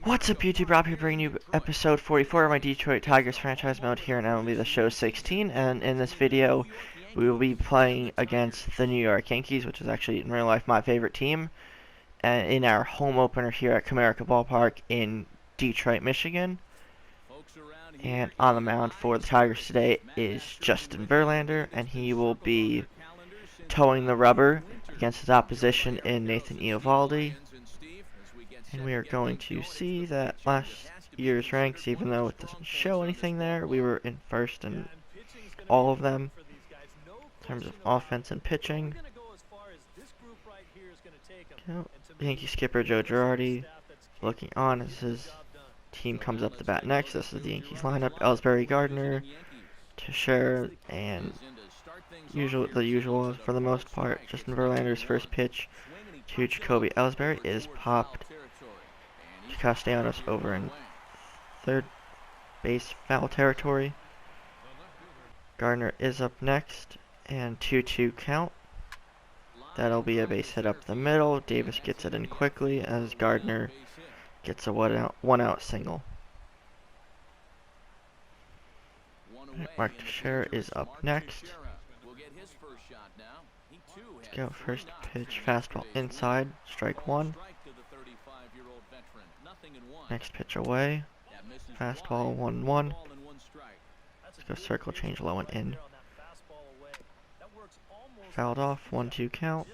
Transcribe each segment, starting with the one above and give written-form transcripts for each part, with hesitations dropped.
What's up, YouTube? Rob here, bringing you episode 44 of my Detroit Tigers franchise mode here in MLB The Show 16. And in this video, we will be playing against the New York Yankees, which is actually in real life my favorite team, in our home opener here at Comerica Ballpark in Detroit, Michigan. And on the mound for the Tigers today is Justin Verlander, and he will be towing the rubber against his opposition in Nathan Eovaldi. And we are going to see that last year's ranks, even though it doesn't show anything there, we were in first in all of them in terms of offense and pitching. Yankee skipper Joe Girardi looking on as his team comes up to bat next. This is the Yankees lineup: Ellsbury, Gardner, Teixeira, and the usual for the most part. Justin Verlander's first pitch to Jacoby Ellsbury is popped to Castellanos over in third base foul territory. Gardner is up next, and 2-2 count. That'll be a base hit up the middle. Davis gets it in quickly as Gardner gets a one out single. Mark Teixeira is up next. Let's go. First pitch, fastball inside, strike one. Next pitch away, fastball 1-1. Let's go circle, change low and in. Fouled off, 1-2 count.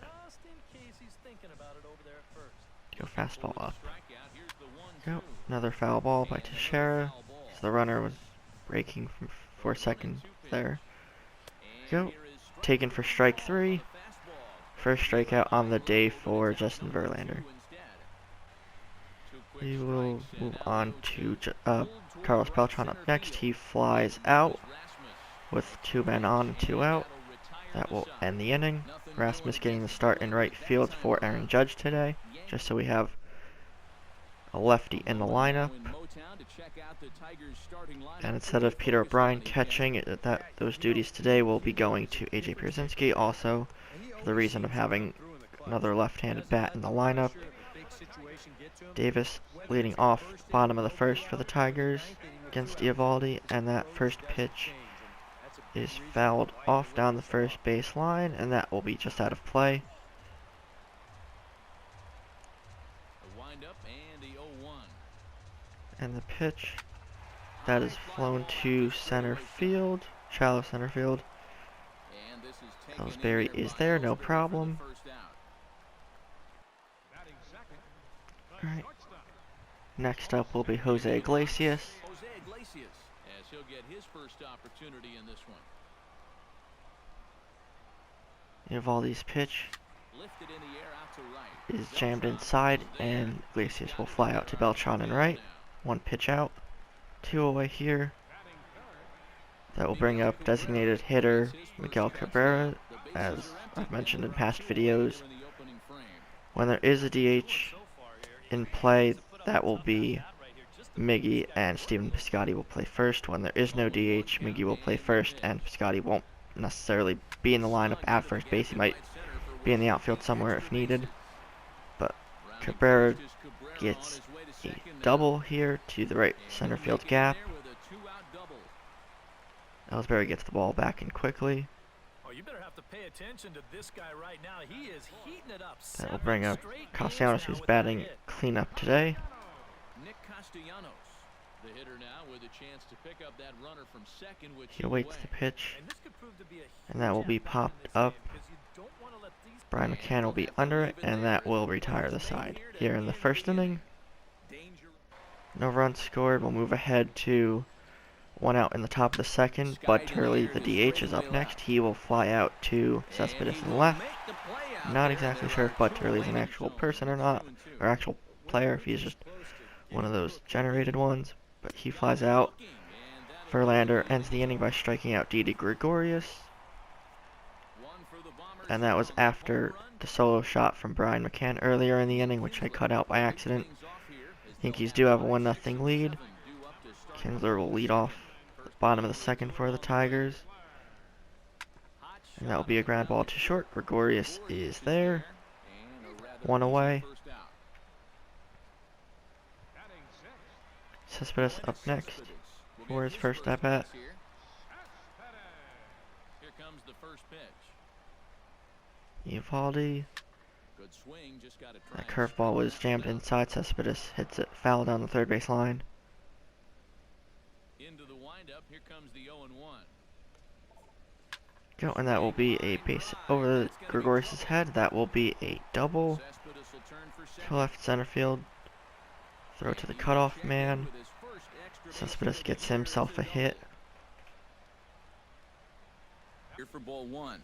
Go fastball up. Go. Another foul ball by Teixeira. So the runner was breaking for a second there. Go. Taken for strike 3. First strikeout on the day for Justin Verlander. We will move on to Carlos Beltran up next. He flies out with 2 men on and 2 out. That will end the inning. Rasmus getting the start in right field for Aaron Judge today, just so we have a lefty in the lineup. And instead of Peter O'Brien catching, those duties today will be going to AJ Pierzynski, also for the reason of having another left-handed bat in the lineup. Davis leading off bottom of the first for the Tigers against Eovaldi, and that first pitch is fouled off down the first base line, and that will be just out of play. And the pitch that is flown to center field, shallow center field. Ellsbury is there, no problem. Alright. Next up will be Jose Iglesias. As he'll get his first opportunity in this one. Eovaldi's pitch is jammed inside, and Iglesias will fly out to Beltran and right. 1 pitch out, 2 away here. That will bring up designated hitter Miguel Cabrera. As I've mentioned in past videos, when there is a DH in play, that will be Miggy, and Steven Piscotty will play first. When there is no DH, Miggy will play first, and Piscotty won't necessarily be in the lineup at first base. He might be in the outfield somewhere if needed. But Cabrera gets a double here to the right center field gap. Ellsbury gets the ball back in quickly. That will bring up Castellanos, who's batting cleanup today. He awaits the pitch, and that will be popped up. Brian McCann will be under it, and that will retire the side. Here in the first inning, no runs scored. We'll move ahead to 1 out in the top of the second. Bud Turley, the DH, is up next. He will fly out to Cespedes in the left. Not exactly sure if Bud Turley is an actual person or not, or actual player, if he's just one of those generated ones. But he flies out. Verlander ends the inning by striking out Didi Gregorius. And that was after the solo shot from Brian McCann earlier in the inning, which I cut out by accident. Yankees do have a 1-0 lead. Kinsler will lead off the bottom of the second for the Tigers. And that will be a ground ball to short. Gregorius is there. 1 away. Cespedes up next for his first at bat. Here comes the first pitch. Eovaldi. Good swing, just got it. That curveball was jammed inside. Cespedes hits it foul down the third base line. Into the windup. Here comes the 0-1. Go, and that will be a base over Gregorius' head. That will be a double to left center field. Throw to the cutoff man. Cespedes gets himself a hit, Here for ball one.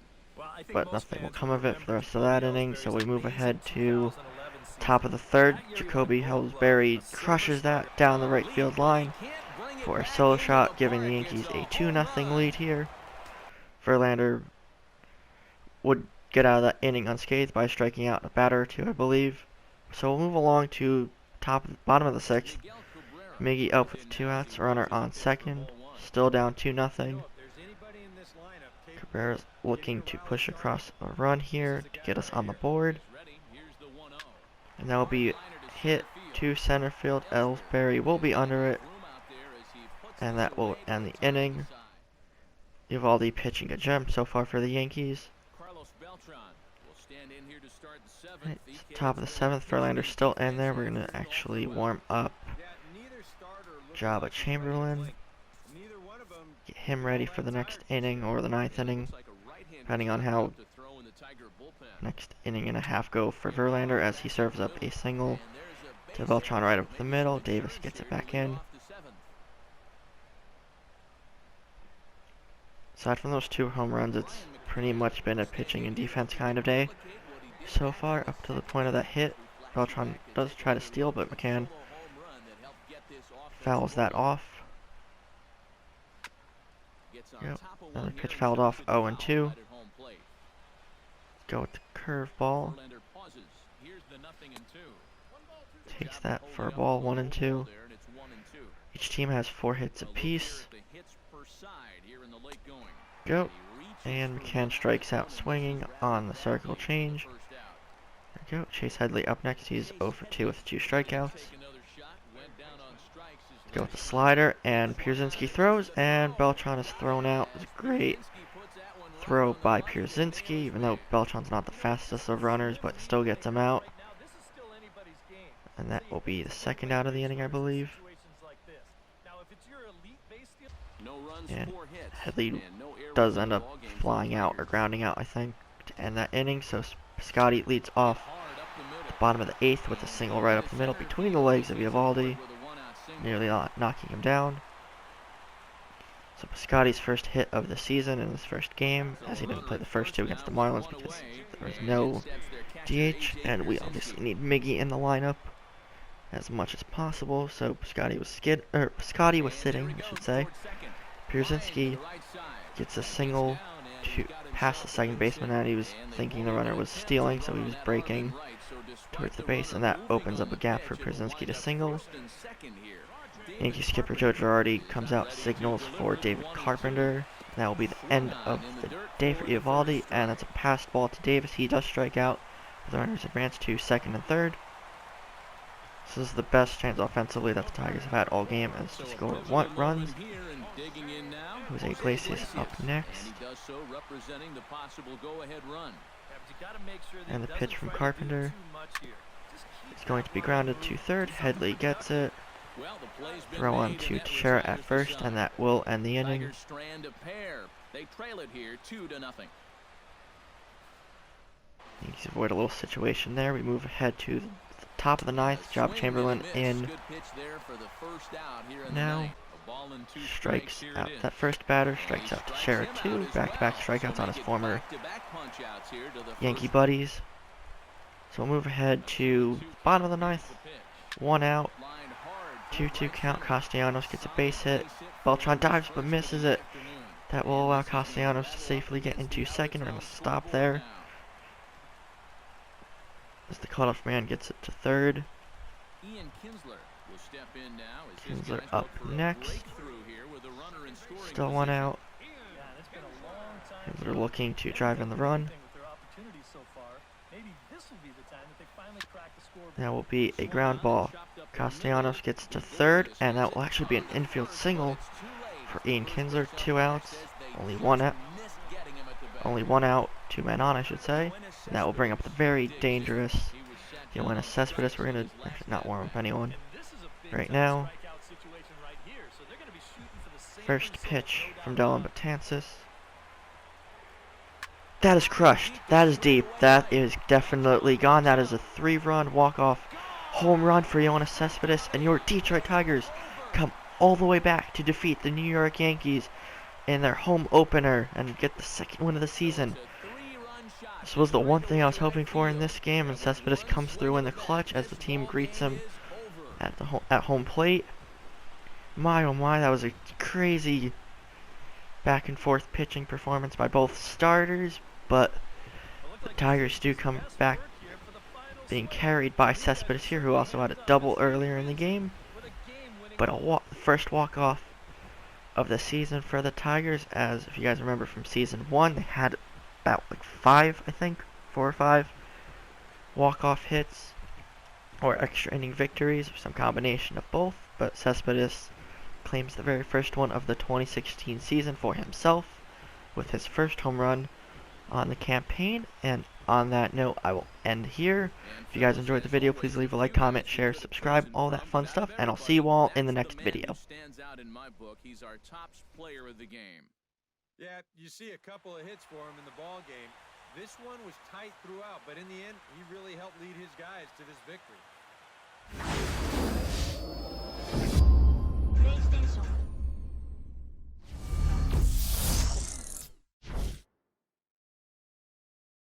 but nothing will come of it for the rest of that inning. So we move ahead to top of the third. Jacoby Ellsbury crushes that down the right field line for a solo shot, giving the Yankees a 2-0 lead here. Verlander would get out of that inning unscathed by striking out a batter or two, I believe. So we'll move along to bottom of the sixth. Miggy up with 2 outs, runner on second, still down 2-0. Cabrera's looking to push across a run here to get us on the board. And that will be hit to center field. Ellsbury will be under it, and that will end the inning. Eovaldi pitching a gem so far for the Yankees. Right, top of the seventh, Verlander still in there. We're going to actually warm up Jabba Chamberlain. Get him ready for the next inning or the ninth inning, depending on how next inning and a half go for Verlander, as he serves up a single to Beltran right up the middle. Davis gets it back in. Aside from those 2 home runs, it's pretty much been a pitching and defense kind of day so far, up to the point of that hit. Beltran does try to steal, but McCann fouls that off. Yep. Another pitch fouled off, 0-2. Go with the curveball. Takes that for a ball, 1-2. Each team has 4 hits apiece. Go. And McCann strikes out swinging on the circle change. There we go. Chase Headley up next. He's 0-2 with 2 strikeouts. Go with the slider, and Pierzynski throws, and Beltran is thrown out. It's a great throw by Pierzynski, even though Beltran's not the fastest of runners, but still gets him out. And that will be the second out of the inning, I believe. And Headley does end up flying out, or grounding out, I think, to end that inning. So Piscotty leads off the bottom of the 8th with a single right up the middle between the legs of Eovaldi, nearly knocking him down. So Piscotty's first hit of the season in his first game, as he didn't play the first 2 against the Marlins because there was no DH, and we obviously need Miggy in the lineup as much as possible. So Piscotty was sitting, I should say. Pierzynski gets a single to past the second baseman, and he was thinking the runner was stealing, so he was breaking towards the base, and that opens up a gap for Pierzynski to single. Yankee skipper Joe Girardi comes out, signals for David Carpenter. That will be the end of the day for Eovaldi, and that's a passed ball to Davis. He does strike out. The runners advance to second and third. This is the best chance offensively that the Tigers have had all game, as to score 1 runs. Jose Iglesias up next. And the pitch from Carpenter is going to be grounded to third. Headley gets it. Throw on to Teixeira at first, and that will end the inning. Yankees avoid a little situation there. We move ahead to the top of the 9th. Jabba Chamberlain in now. Strikes out that first batter, strikes out Teixeira 2. Back-to-back strikeouts on his former Yankee buddies. So we'll move ahead to bottom of the 9th. 1 out. 2-2 count. Castellanos gets a base hit. Beltran dives but misses it. That will allow Castellanos to safely get into second. We're going to stop there, as the cutoff man gets it to third. Kinsler up next. Still 1 out. Kinsler looking to drive in the run. That will be a ground ball. Castellanos gets to third, and that will actually be an infield single for Ian Kinsler. 2 outs, only one out, 2 men on, I should say. And that will bring up the very dangerous Yoenis Cespedes. We're gonna not warm up anyone right now. First pitch from Dylan Betances. That is crushed. That is deep. That is definitely gone. That is a 3-run walk-off home run for Yoenis Cespedes, and your Detroit Tigers come all the way back to defeat the New York Yankees in their home opener and get the second win of the season. This was the one thing I was hoping for in this game, and Cespedes comes through in the clutch as the team greets him at home plate. My oh my, that was a crazy back and forth pitching performance by both starters, but the Tigers do come back being carried by Cespedes here, who also had a double earlier in the game. But first walk-off of the season for the Tigers, as if you guys remember from season 1, they had about like 5, I think, 4 or 5 walk-off hits or extra inning victories, or some combination of both. But Cespedes claims the very first one of the 2016 season for himself with his first home run on the campaign. And on that note, I will end here. If you guys enjoyed the video, please leave a like, comment, share, subscribe, all that fun stuff, and I'll see you all in the next video. Stands out in my book. He's our top player of the game. Yeah, you see a couple of hits for him in the ball game. This one was tight throughout, but in the end, he really helped lead his guys to this victory.